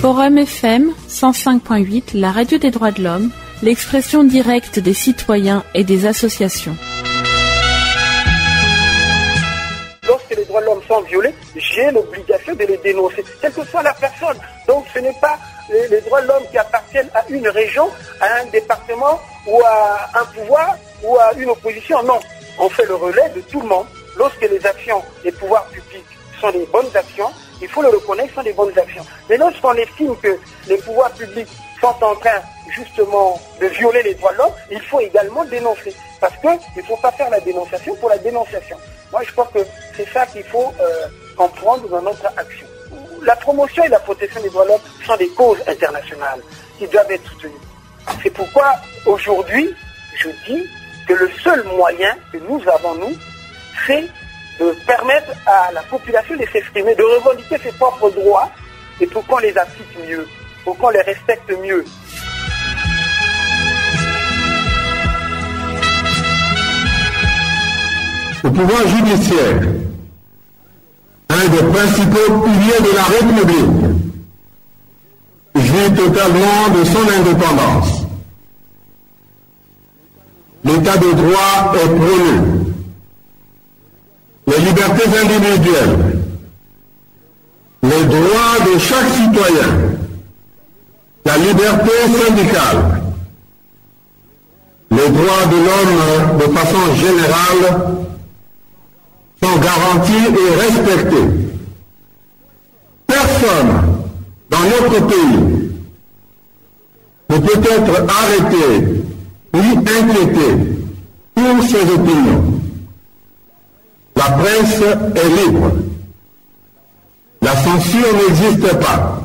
Forum FM 105.8, la radio des droits de l'homme, l'expression directe des citoyens et des associations. Lorsque les droits de l'homme sont violés, j'ai l'obligation de les dénoncer, quelle que soit la personne. Donc ce n'est pas les droits de l'homme qui appartiennent à une région, à un département ou à un pouvoir ou à une opposition. Non, on fait le relais de tout le monde. Lorsque les actions des pouvoirs publics sont des bonnes actions, il faut le reconnaître, sont des bonnes actions. Mais lorsqu'on estime que les pouvoirs publics sont en train justement de violer les droits de l'homme, il faut également dénoncer. Parce qu'il ne faut pas faire la dénonciation pour la dénonciation. Moi, je crois que c'est ça qu'il faut comprendre dans notre action. La promotion et la protection des droits de l'homme sont des causes internationales qui doivent être soutenues. C'est pourquoi aujourd'hui, je dis que le seul moyen que nous avons, nous, c'est de permettre à la population de s'exprimer, de revendiquer ses propres droits et pour qu'on les applique mieux, pour qu'on les respecte mieux. Le pouvoir judiciaire, un des principaux piliers de la République, jouit totalement de son indépendance. L'état de droit est prôné. Les libertés individuelles, les droits de chaque citoyen, la liberté syndicale, les droits de l'homme de façon générale sont garantis et respectés. Personne dans notre pays ne peut être arrêté ni inquiété pour ses opinions. La presse est libre. La censure n'existe pas.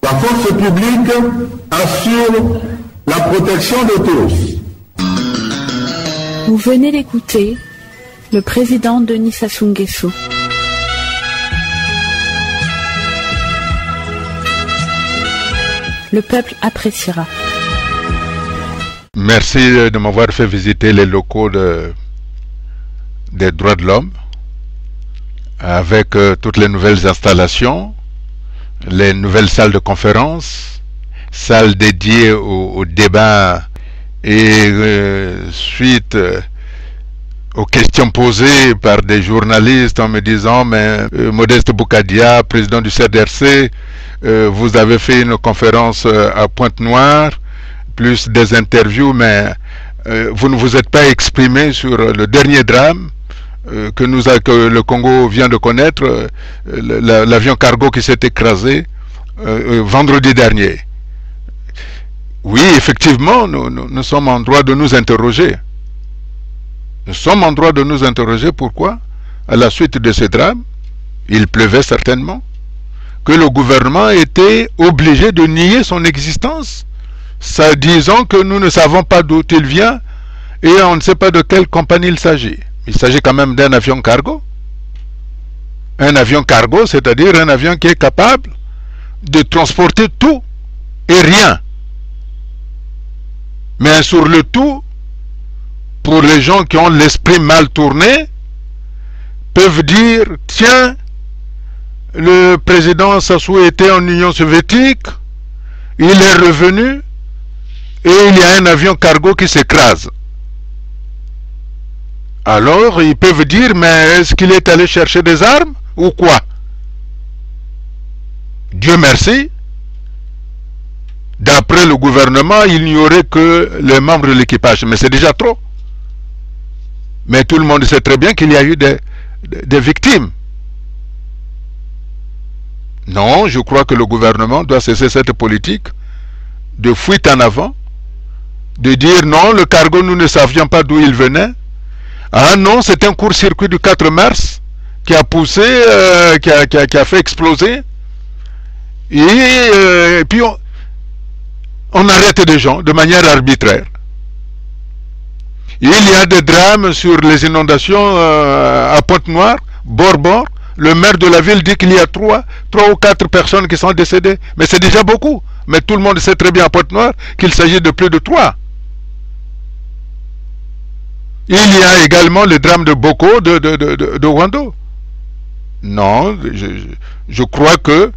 La force publique assure la protection de tous. Vous venez d'écouter le président Denis Sassou Nguesso. Le peuple appréciera. Merci de m'avoir fait visiter les locaux des droits de l'homme avec toutes les nouvelles installations, les nouvelles salles de conférence, salles dédiées au débat et suite aux questions posées par des journalistes en me disant mais Modeste Boukadia, président du CDRC, vous avez fait une conférence à Pointe-Noire, plus des interviews, mais vous ne vous êtes pas exprimé sur le dernier drame que le Congo vient de connaître, l'avion cargo qui s'est écrasé vendredi dernier. Oui, effectivement, nous sommes en droit de nous interroger. Nous sommes en droit de nous interroger pourquoi, à la suite de ce drame, il pleuvait certainement, que le gouvernement était obligé de nier son existence, ça disant que nous ne savons pas d'où il vient et on ne sait pas de quelle compagnie il s'agit. Il s'agit quand même d'un avion cargo. Un avion cargo, c'est-à-dire un avion qui est capable de transporter tout et rien. Mais sur le tout, pour les gens qui ont l'esprit mal tourné, peuvent dire, tiens, le président Sassou était en Union soviétique, il est revenu, et il y a un avion cargo qui s'écrase. Alors, ils peuvent dire, mais est-ce qu'il est allé chercher des armes ou quoi? Dieu merci, d'après le gouvernement, il n'y aurait que les membres de l'équipage, mais c'est déjà trop. Mais tout le monde sait très bien qu'il y a eu des victimes. Non, je crois que le gouvernement doit cesser cette politique de fuite en avant, de dire non, le cargo, nous ne savions pas d'où il venait. Ah non, c'est un court-circuit du 4 mars qui a poussé, qui a fait exploser. Et puis on arrête des gens de manière arbitraire. Il y a des drames sur les inondations à Pointe-Noire, bord. Le maire de la ville dit qu'il y a 3 ou 4 personnes qui sont décédées. Mais c'est déjà beaucoup. Mais tout le monde sait très bien à Pointe-Noire qu'il s'agit de plus de 3. Il y a également le drame de Boko de Wando. Non, je crois que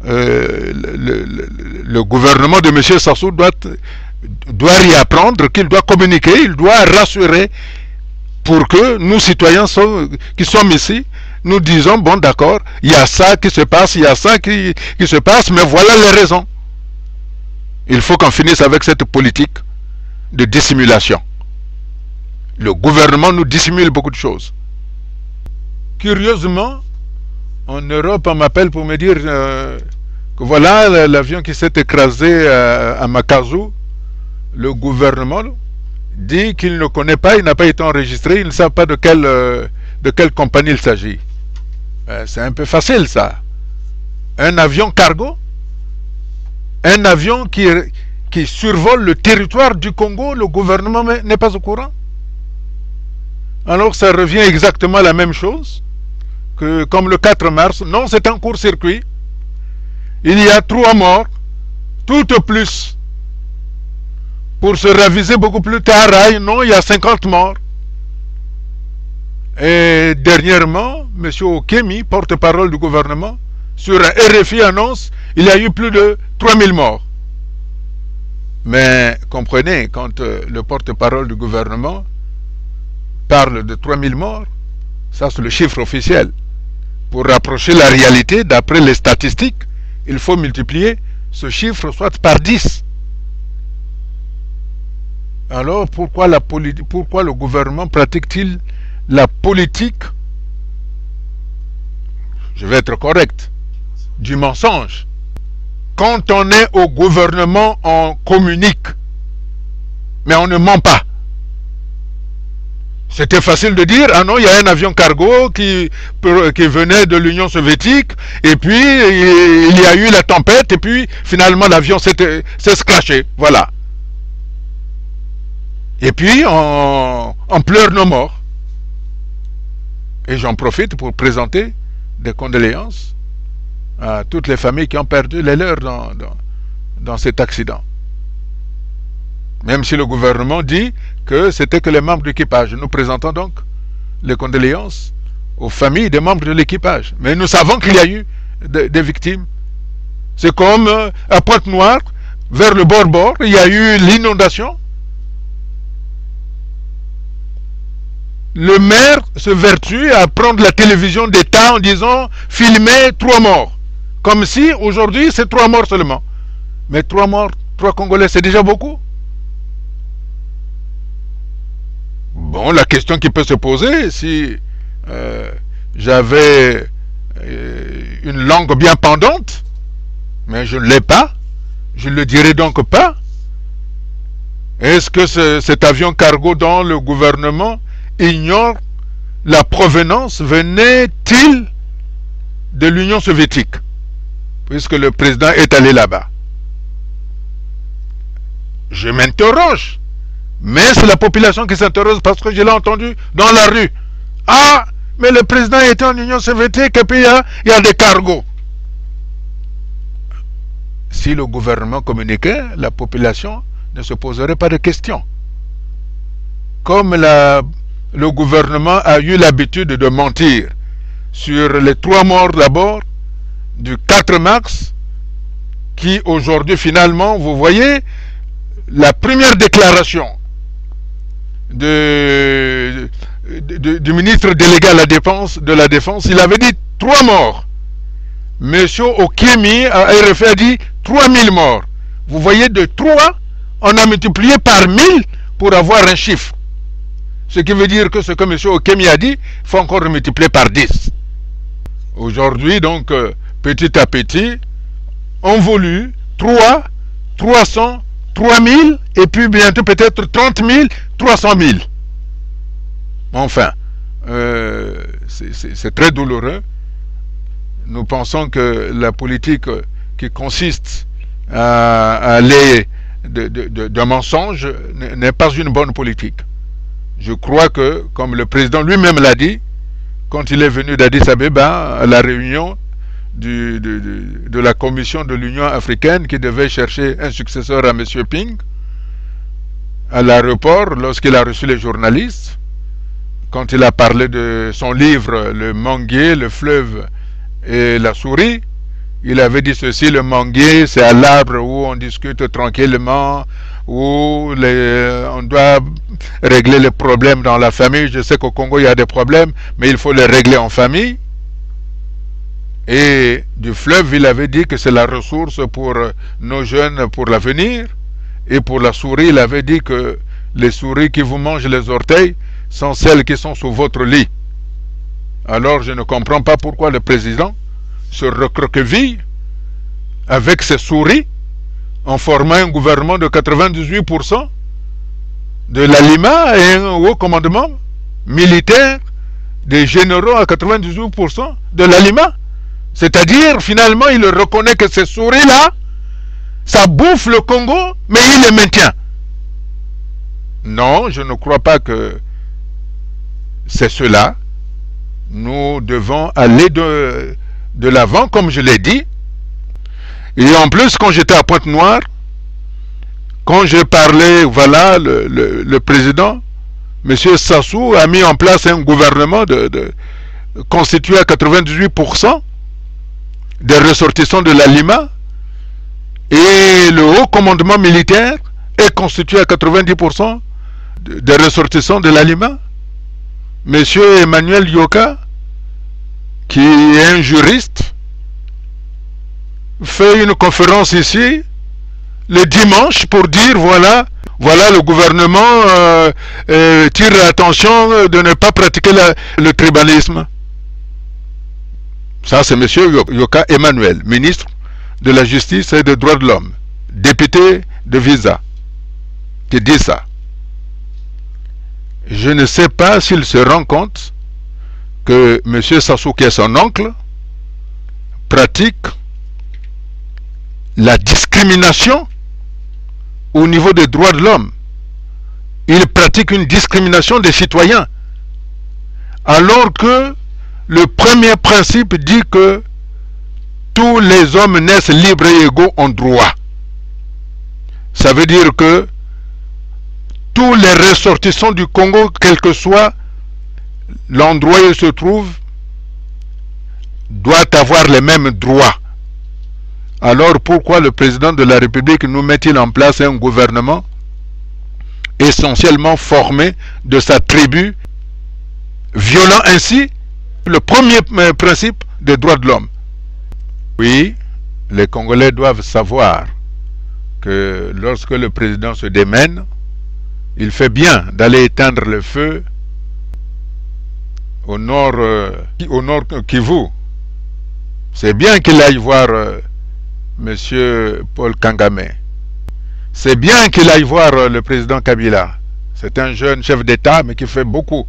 le gouvernement de M. Sassou doit réapprendre qu'il doit communiquer, il doit rassurer pour que nous, citoyens qui sommes ici, nous disons, bon d'accord, il y a ça qui se passe, il y a ça qui se passe, mais voilà les raisons. Il faut qu'on finisse avec cette politique de dissimulation. Le gouvernement nous dissimule beaucoup de choses. Curieusement, en Europe, on m'appelle pour me dire que voilà l'avion qui s'est écrasé à Makazu. Le gouvernement dit qu'il ne connaît pas, il n'a pas été enregistré, il ne sait pas de quelle compagnie il s'agit. C'est un peu facile ça. Un avion cargo, un avion qui survole le territoire du Congo, le gouvernement n'est pas au courant. Alors ça revient exactement à la même chose que comme le 4 mars. Non, c'est un court-circuit. Il y a 3 morts, tout au plus. Pour se raviser beaucoup plus tard, non, il y a 50 morts. Et dernièrement, M. Okemi, porte-parole du gouvernement, sur RFI annonce il y a eu plus de 3000 morts. Mais comprenez, quand le porte-parole du gouvernement parle de 3000 morts, ça c'est le chiffre officiel. Pour rapprocher la réalité, d'après les statistiques, il faut multiplier ce chiffre soit par 10. Alors pourquoi le gouvernement pratique-t-il la politique, je vais être correct, du mensonge? Quand on est au gouvernement, on communique, mais on ne ment pas. C'était facile de dire, ah non, il y a un avion cargo qui venait de l'Union soviétique, et puis il y a eu la tempête, et puis finalement l'avion s'est scratché, voilà. Et puis on pleure nos morts. Et j'en profite pour présenter des condoléances à toutes les familles qui ont perdu les leurs dans cet accident. Même si le gouvernement dit que c'était que les membres de l'équipage. Nous présentons donc les condoléances aux familles des membres de l'équipage. Mais nous savons qu'il y a eu des victimes. C'est comme à Pointe-Noire, vers le bord, il y a eu l'inondation. Le maire se vertue à prendre la télévision d'État en disant « Filmez 3 morts ». Comme si aujourd'hui c'est 3 morts seulement. Mais 3 morts, 3 Congolais, c'est déjà beaucoup. Bon, la question qui peut se poser, si j'avais une langue bien pendante, mais je ne l'ai pas, je ne le dirai donc pas. Est-ce que cet avion cargo dont le gouvernement ignore la provenance, venait-il de l'Union soviétique, puisque le président est allé là-bas? Je m'interroge, mais c'est la population qui s'interroge parce que je l'ai entendu dans la rue. Ah, mais le président était en Union soviétique et puis il y a des cargos. Si le gouvernement communiquait, la population ne se poserait pas de questions. Comme le gouvernement a eu l'habitude de mentir sur les 3 morts d'abord du 4 mars, qui aujourd'hui finalement, vous voyez, la première déclaration du ministre délégué à la défense, il avait dit 3 morts. Monsieur Okemi à RFI a dit 3000 morts. Vous voyez, de 3, on a multiplié par 1000 pour avoir un chiffre. Ce qui veut dire que ce que M. Okemi a dit, il faut encore multiplier par 10. Aujourd'hui, donc, petit à petit, on voulu 3, 300, 3000, et puis bientôt peut-être 30 000, 300 000. Enfin, c'est très douloureux. Nous pensons que la politique qui consiste à aller de mensonge n'est pas une bonne politique. Je crois que, comme le président lui-même l'a dit, quand il est venu d'Addis Abeba à la réunion de la commission de l'Union africaine qui devait chercher un successeur à M. Ping, à l'aéroport, lorsqu'il a reçu les journalistes, quand il a parlé de son livre « Le manguier, le fleuve et la souris », Il avait dit ceci, le manguier, c'est à l'arbre où on discute tranquillement, où on doit régler les problèmes dans la famille. Je sais qu'au Congo, il y a des problèmes, mais il faut les régler en famille. Et du fleuve, il avait dit que c'est la ressource pour nos jeunes pour l'avenir. Et pour la souris, il avait dit que les souris qui vous mangent les orteils sont celles qui sont sous votre lit. Alors je ne comprends pas pourquoi le président se recroqueville avec ses souris en formant un gouvernement de 98% de l'ALIMA et un haut commandement militaire des généraux à 98% de l'ALIMA. C'est-à-dire, finalement, il reconnaît que ces souris-là, ça bouffe le Congo, mais il les maintient. Non, je ne crois pas que c'est cela. Nous devons aller de l'avant, comme je l'ai dit. Et en plus, quand j'étais à Pointe-Noire, quand j'ai parlé, voilà, le président, M. Sassou, a mis en place un gouvernement constitué à 98% des ressortissants de l'ALIMA, et le haut commandement militaire est constitué à 90% des ressortissants de l'ALIMA. M. Emmanuel Yoka, qui est un juriste, fait une conférence ici le dimanche pour dire voilà le gouvernement tire l'attention de ne pas pratiquer le tribalisme. Ça, c'est M. Yoka Emmanuel, ministre de la Justice et des Droits de l'Homme, député de Visa, qui dit ça. Je ne sais pas s'il se rend compte que M. Sassou, qui est son oncle, pratique la discrimination au niveau des droits de l'homme. Il pratique une discrimination des citoyens. Alors que le premier principe dit que tous les hommes naissent libres et égaux en droit. Ça veut dire que tous les ressortissants du Congo, quel que soit l'endroit où ils se trouvent, doivent avoir les mêmes droits. Alors pourquoi le président de la République nous met-il en place un gouvernement essentiellement formé de sa tribu, violant ainsi le premier principe des droits de l'homme? Oui, les Congolais doivent savoir que lorsque le président se démène, il fait bien d'aller éteindre le feu au nord Kivu. C'est bien qu'il aille voir Monsieur Paul Kagame. C'est bien qu'il aille voir le président Kabila. C'est un jeune chef d'État, mais qui fait beaucoup.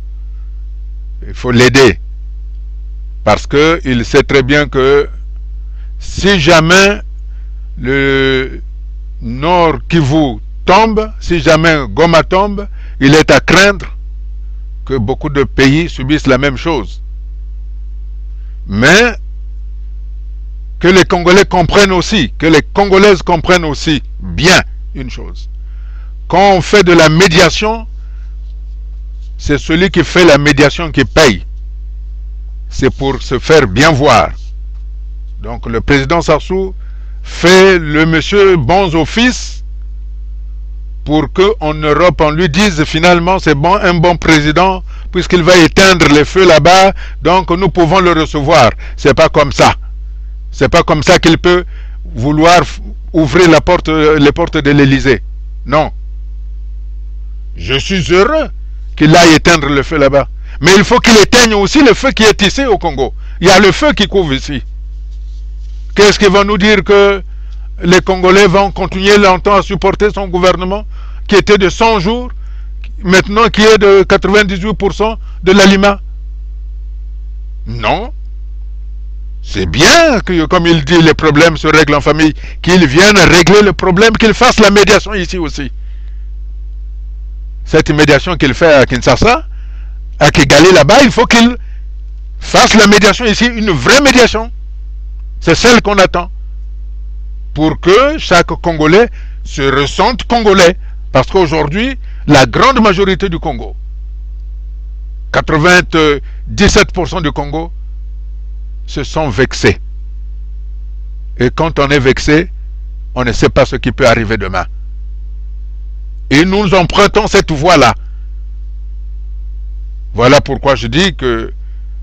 Il faut l'aider. Parce qu'il sait très bien que si jamais le nord Kivu tombe, si jamais Goma tombe, il est à craindre que beaucoup de pays subissent la même chose. Mais que les Congolais comprennent aussi, que les Congolaises comprennent aussi bien une chose. Quand on fait de la médiation, c'est celui qui fait la médiation qui paye. C'est pour se faire bien voir. Donc le président Sassou fait le monsieur bons offices pour qu'en Europe on lui dise finalement c'est bon, un bon président, puisqu'il va éteindre les feux là-bas, donc nous pouvons le recevoir. C'est pas comme ça. C'est pas comme ça qu'il peut vouloir ouvrir les portes de l'Élysée. Non. Je suis heureux qu'il aille éteindre le feu là-bas. Mais il faut qu'il éteigne aussi le feu qui est ici au Congo. Il y a le feu qui couvre ici. Qu'est-ce qu'il va nous dire que les Congolais vont continuer longtemps à supporter son gouvernement qui était de 100 jours, maintenant qui est de 98% de l'ALIMA? Non. C'est bien que, comme il dit, les problèmes se règlent en famille, qu'ils viennent régler le problème, qu'ils fassent la médiation ici aussi. Cette médiation qu'il fait à Kinshasa, à Kigali là-bas, il faut qu'il fasse la médiation ici, une vraie médiation. C'est celle qu'on attend. Pour que chaque Congolais se ressente Congolais. Parce qu'aujourd'hui, la grande majorité du Congo, 97% du Congo, se sont vexés. Et quand on est vexé, on ne sait pas ce qui peut arriver demain. Et nous empruntons cette voie-là. Voilà pourquoi je dis que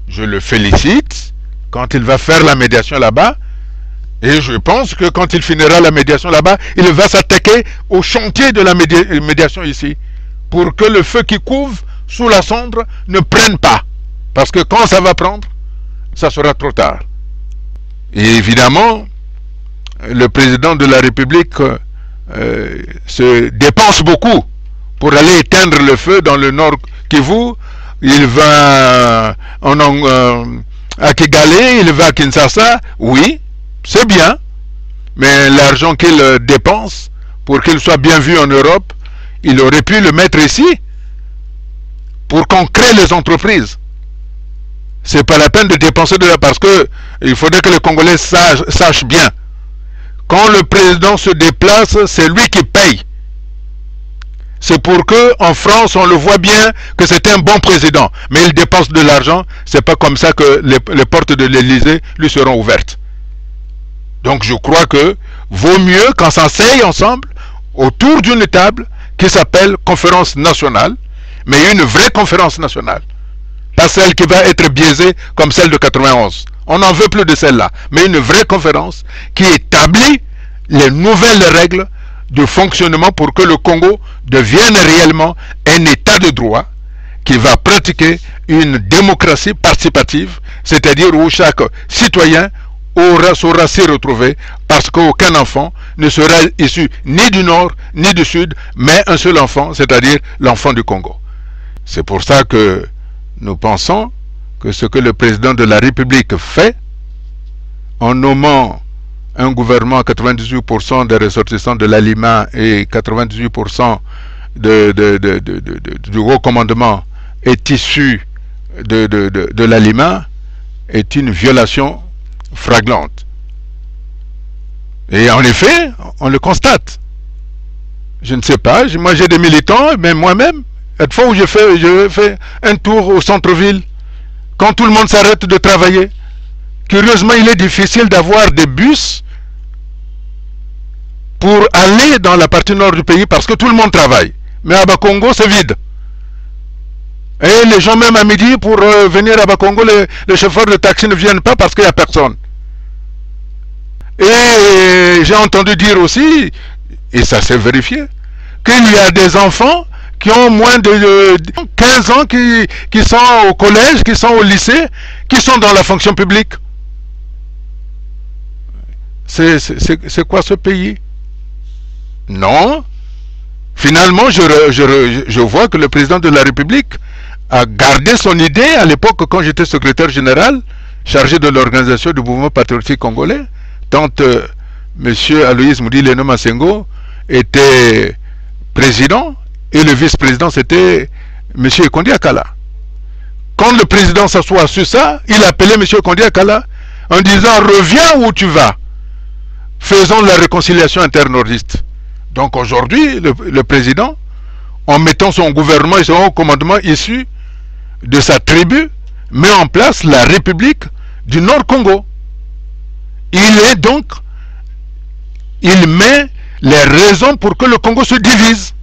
je le félicite quand il va faire la médiation là-bas. Et je pense que quand il finira la médiation là-bas, il va s'attaquer au chantier de la médiation ici, pour que le feu qui couve sous la cendre ne prenne pas. Parce que quand ça va prendre, ça sera trop tard. Et évidemment, le président de la République se dépense beaucoup pour aller éteindre le feu dans le nord Kivu. Il va à Kigali, il va à Kinshasa, oui, c'est bien, mais l'argent qu'il dépense pour qu'il soit bien vu en Europe, il aurait pu le mettre ici pour qu'on crée les entreprises. C'est pas la peine de dépenser de là, parce que il faudrait que les Congolais sachent bien. Quand le président se déplace, c'est lui qui paye. C'est pour que en France, on le voit bien que c'est un bon président. Mais il dépense de l'argent, c'est pas comme ça que les portes de l'Élysée lui seront ouvertes. Donc je crois que vaut mieux qu'on s'asseye ensemble autour d'une table qui s'appelle conférence nationale, mais une vraie conférence nationale. Pas celle qui va être biaisée comme celle de 91. On n'en veut plus de celle-là, mais une vraie conférence qui établit les nouvelles règles de fonctionnement pour que le Congo devienne réellement un état de droit qui va pratiquer une démocratie participative, c'est-à-dire où chaque citoyen saura s'y retrouver, parce qu'aucun enfant ne sera issu ni du nord ni du sud, mais un seul enfant, c'est-à-dire l'enfant du Congo. C'est pour ça que nous pensons que ce que le président de la République fait, en nommant un gouvernement à 98% des ressortissants de l'ALIMA et 98% du haut commandement est issu de l'ALIMA, est une violation flagrante. Et en effet, on le constate. Je ne sais pas, moi j'ai des militants, même moi-même, cette fois où je fais un tour au centre-ville, quand tout le monde s'arrête de travailler, curieusement il est difficile d'avoir des bus pour aller dans la partie nord du pays parce que tout le monde travaille. Mais à Bakongo c'est vide. Et les gens même à midi pour venir à Bakongo, les chauffeurs de taxi ne viennent pas parce qu'il n'y a personne. Et j'ai entendu dire aussi, et ça s'est vérifié, qu'il y a des enfants qui ont moins de 15 ans, qui sont au collège, qui sont au lycée, qui sont dans la fonction publique. C'est quoi ce pays? Non. Finalement, je vois que le président de la République a gardé son idée à l'époque quand j'étais secrétaire général, chargé de l'organisation du mouvement patriotique congolais, tant M. Aloïs Moudi-Leno Masengo était président, et le vice-président c'était M. Kondi Akala. Quand le président s'assoit sur ça, il appelait M. Kondi Akala en disant « Reviens où tu vas, faisons la réconciliation interne-nordiste ». Donc aujourd'hui, le président, en mettant son gouvernement et son haut commandement issu de sa tribu, met en place la République du Nord-Congo. Il met les raisons pour que le Congo se divise.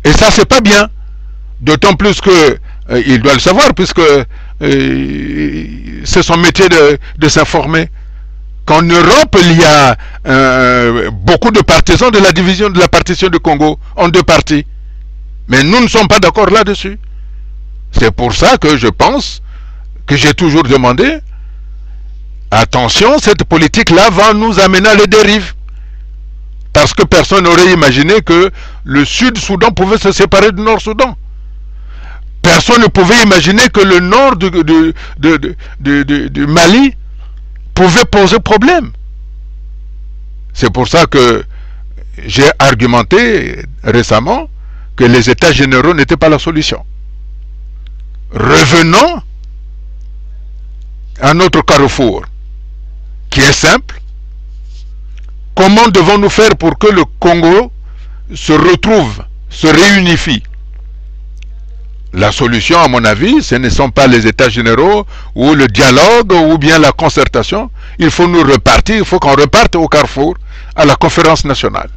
Et ça, c'est pas bien. D'autant plus que il doit le savoir, puisque c'est son métier de s'informer. Qu'en Europe, il y a beaucoup de partisans de la division de la partition du Congo en deux parties. Mais nous ne sommes pas d'accord là-dessus. C'est pour ça que je pense que j'ai toujours demandé, attention, cette politique-là va nous amener à les dérives. Parce que personne n'aurait imaginé que le Sud-Soudan pouvait se séparer du Nord-Soudan. Personne ne pouvait imaginer que le nord du Mali pouvait poser problème. C'est pour ça que j'ai argumenté récemment que les États généraux n'étaient pas la solution. Revenons à notre carrefour, qui est simple. Comment devons-nous faire pour que le Congo se retrouve, se réunifie? La solution, à mon avis, ce ne sont pas les états généraux ou le dialogue ou bien la concertation. Il faut nous repartir, il faut qu'on reparte au carrefour à la conférence nationale.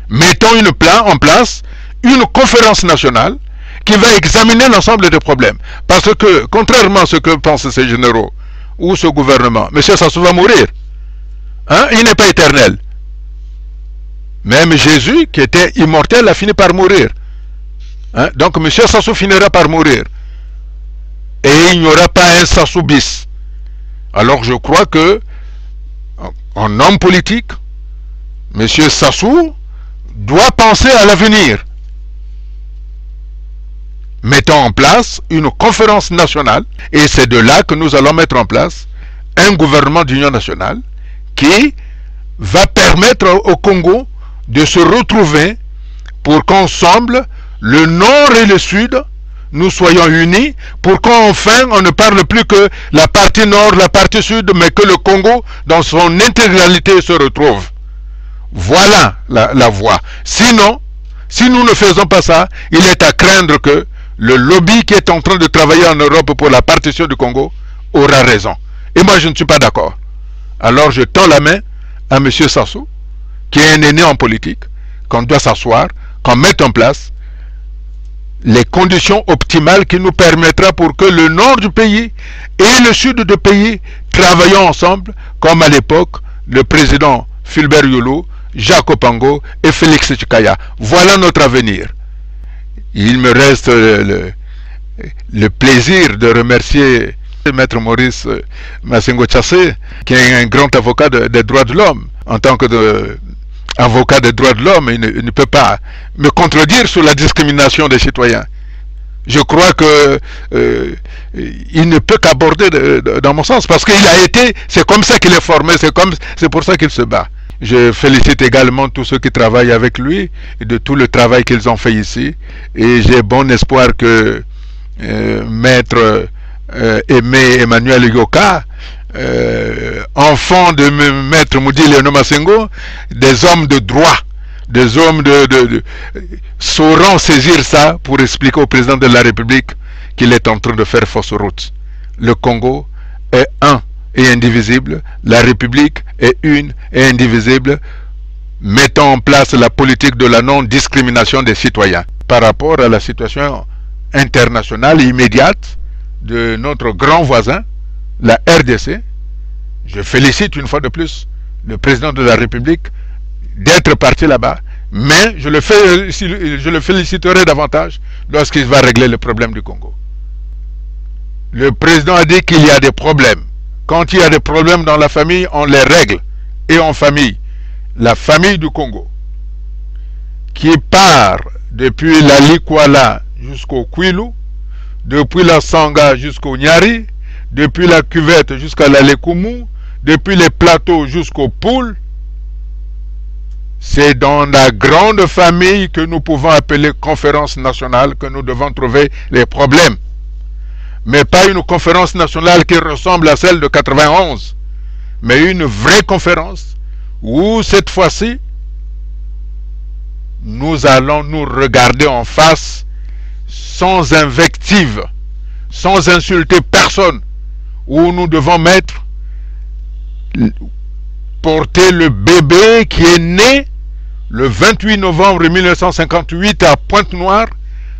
Mettons en place une conférence nationale qui va examiner l'ensemble des problèmes. Parce que, contrairement à ce que pensent ces généraux ou ce gouvernement, M. Sassou va mourir. Hein? Il n'est pas éternel. Même Jésus, qui était immortel, a fini par mourir. Hein? Donc M. Sassou finira par mourir. Et il n'y aura pas un Sassou bis. Alors je crois que, en homme politique, M. Sassou doit penser à l'avenir. Mettons en place une conférence nationale, et c'est de là que nous allons mettre en place un gouvernement d'union nationale qui va permettre au Congo de se retrouver pour qu'ensemble, le Nord et le Sud, nous soyons unis, pour qu'enfin on ne parle plus que la partie Nord, la partie Sud, mais que le Congo, dans son intégralité, se retrouve. Voilà la voie. Sinon, si nous ne faisons pas ça, il est à craindre que le lobby qui est en train de travailler en Europe pour la partition du Congo aura raison. Et moi, je ne suis pas d'accord. Alors, je tends la main à M. Sassou, qui est un aîné en politique, qu'on doit s'asseoir, qu'on mette en place les conditions optimales qui nous permettra pour que le nord du pays et le sud du pays travaillent ensemble, comme à l'époque, le président Fulbert Yolo, Jacques Opango et Félix Tshisekedi. Voilà notre avenir. Il me reste le plaisir de remercier Maître Maurice Massengo Tchassé, qui est un grand avocat des droits de l'homme. En tant qu'avocat des droits de l'homme, il ne peut pas me contredire sur la discrimination des citoyens. Je crois que il ne peut qu'aborder dans mon sens, parce qu'il a été, c'est comme ça qu'il est formé, c'est pour ça qu'il se bat. Je félicite également tous ceux qui travaillent avec lui et de tout le travail qu'ils ont fait ici, et j'ai bon espoir que Maître Aimé Emmanuel Yoka, enfant de Maître Moudi Léono Massengo, des hommes de droit, des hommes sauront saisir ça pour expliquer au président de la République qu'il est en train de faire fausse route. Le Congo est un et indivisible, la République est une et indivisible. Mettons en place la politique de la non-discrimination des citoyens. Par rapport à la situation internationale immédiate de notre grand voisin, la RDC, je félicite une fois de plus le président de la République d'être parti là-bas, mais je le féliciterai davantage lorsqu'il va régler le problème du Congo. Le président a dit qu'il y a des problèmes. Quand il y a des problèmes dans la famille, on les règle. Et en famille, la famille du Congo, qui part depuis la Likwala jusqu'au Kwilu, depuis la Sanga jusqu'au Nyari, depuis la Cuvette jusqu'à la Lekumu, depuis les plateaux jusqu'au Poul, c'est dans la grande famille que nous pouvons appeler conférence nationale que nous devons trouver les problèmes. Mais pas une conférence nationale qui ressemble à celle de 91, mais une vraie conférence où cette fois-ci, nous allons nous regarder en face sans invective, sans insulter personne, où nous devons porter le bébé qui est né le 28 novembre 1958 à Pointe-Noire,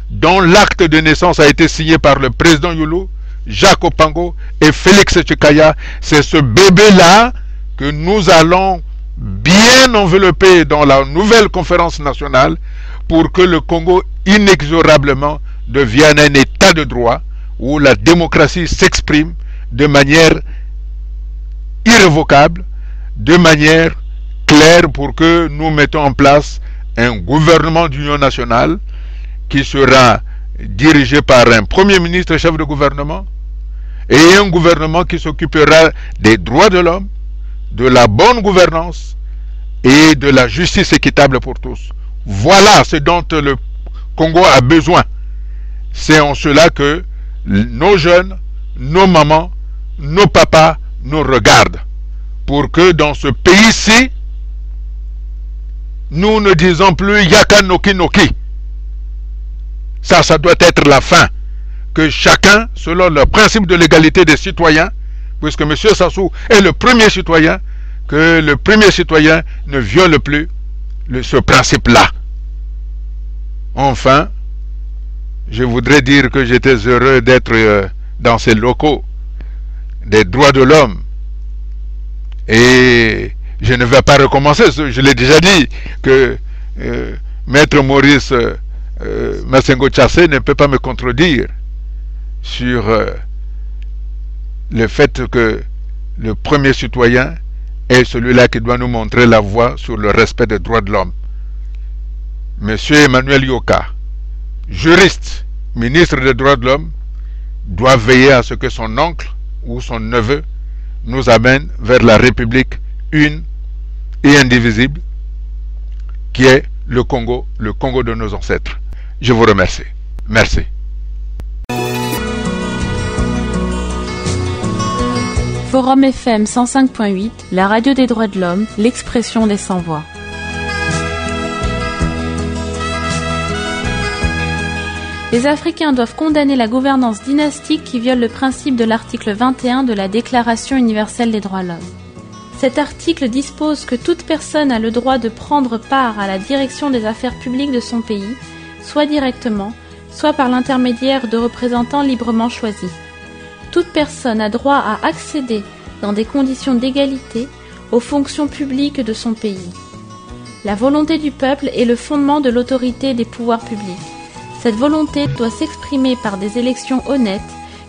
dont l'acte de naissance a été signé par le président Yolo, Jacques Opango et Félix Tshisekedi. C'est ce bébé-là que nous allons bien envelopper dans la nouvelle conférence nationale pour que le Congo inexorablement devienne un état de droit où la démocratie s'exprime de manière irrévocable, de manière claire, pour que nous mettons en place un gouvernement d'union nationale qui sera dirigé par un premier ministre chef de gouvernement et un gouvernement qui s'occupera des droits de l'homme, de la bonne gouvernance et de la justice équitable pour tous. Voilà ce dont le Congo a besoin. C'est en cela que nos jeunes, nos mamans, nos papas nous regardent, pour que dans ce pays-ci, nous ne disons plus Yaka Noki Noki. Ça doit être la fin. que chacun, selon le principe de l'égalité des citoyens, puisque M. Sassou est le premier citoyen, que le premier citoyen ne viole plus ce principe-là. Enfin, je voudrais dire que j'étais heureux d'être dans ces locaux des droits de l'homme. Et je ne vais pas recommencer, je l'ai déjà dit, que Maître Maurice Massengo Tchassé ne peut pas me contredire sur le fait que le premier citoyen est celui-là qui doit nous montrer la voie sur le respect des droits de l'homme. Monsieur Emmanuel Yoka, juriste, ministre des droits de l'homme, doit veiller à ce que son oncle ou son neveu nous amène vers la République une et indivisible qui est le Congo de nos ancêtres. Je vous remercie. Merci. Forum FM 105.8, la radio des droits de l'homme, l'expression des sans-voix. Les Africains doivent condamner la gouvernance dynastique qui viole le principe de l'article 21 de la Déclaration universelle des droits de l'homme. Cet article dispose que toute personne a le droit de prendre part à la direction des affaires publiques de son pays, soit directement, soit par l'intermédiaire de représentants librement choisis. Toute personne a droit à accéder, dans des conditions d'égalité, aux fonctions publiques de son pays. La volonté du peuple est le fondement de l'autorité des pouvoirs publics. Cette volonté doit s'exprimer par des élections honnêtes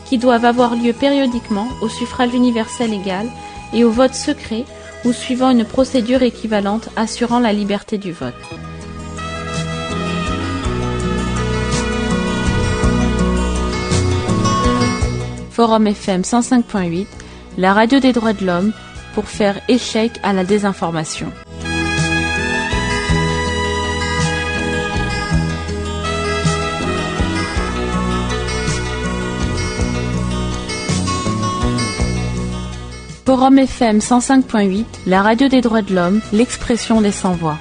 qui doivent avoir lieu périodiquement au suffrage universel égal et au vote secret ou suivant une procédure équivalente assurant la liberté du vote. Forum FM 105.8, la radio des droits de l'homme, pour faire échec à la désinformation. Forum FM 105.8, la radio des droits de l'homme, l'expression des sans-voix.